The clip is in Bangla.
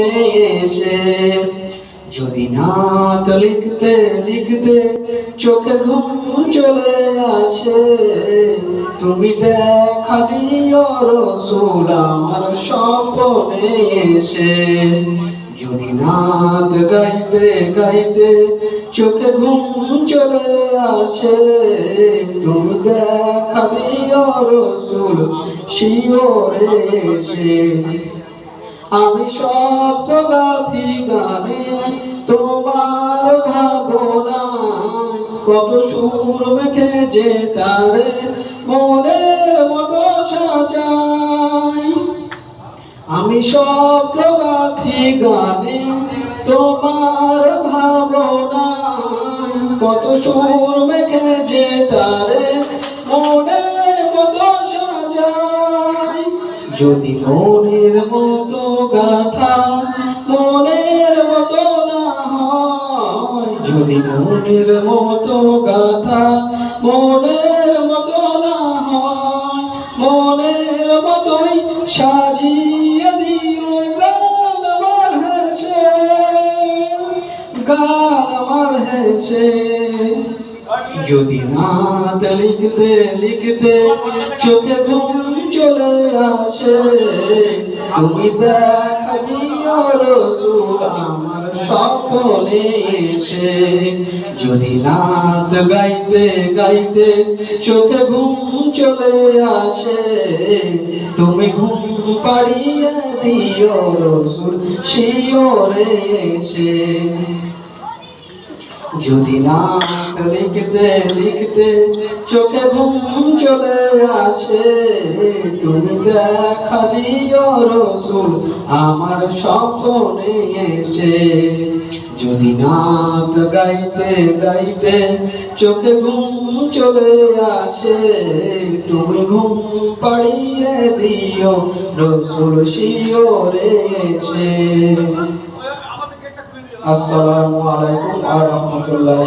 এসে যদি নাত লিখতে লিখতে চোখে ঘুম চলে আসে, তুমি দেখা দিও রসূল আমার স্বপ্নে এসে। যদি নাত গাইতে গাইতে চোখে ঘুম চলে আসে, তুমি দেখা দিও রসূল শিওরে এসে। আমি শব্দ গাথি গানে তোমার ভাবনা, কত সুর মেখে যে তারে মনের মতো সাজাই। আমি শব্দ গাথি গানে তোমার ভাবনা, কত সুর মেখে যে তারে মনের মতো সাজাই। যদি মনের মতো গাথা মনের মতো না হয়, যদি মনের মতো গাথা মনের মতো না হয়, মনের মতোই সাজিয়ে দিও গান আমার হেসে, গান আমার হেসে। যদি নাত লিখতে লিখতে চোখে ঘুম চলে আসে, তুমি দেখা দিও রসূল আমার স্বপ্নে এসে। যদি নাত গাইতে গাইতে চোখে ঘুম চলে আসে, তুমি ঘুম পাড়িয়ে দিও রসূল শিওরে এসে। যদি নাত লিখতে লিখতে চোখে ঘুম চলে আসে, তুমি দেখা দিও রসূল আমার স্বপ্নে এসে। যদি নাত গাইতে গাইতে চোখে ঘুম চলে আসে, তুমি ঘুম পাড়িয়ে দিও রসূল শিওরে এসে। আসসালামু আলাইকুম ওয়া রাহমাতুল্লাহ।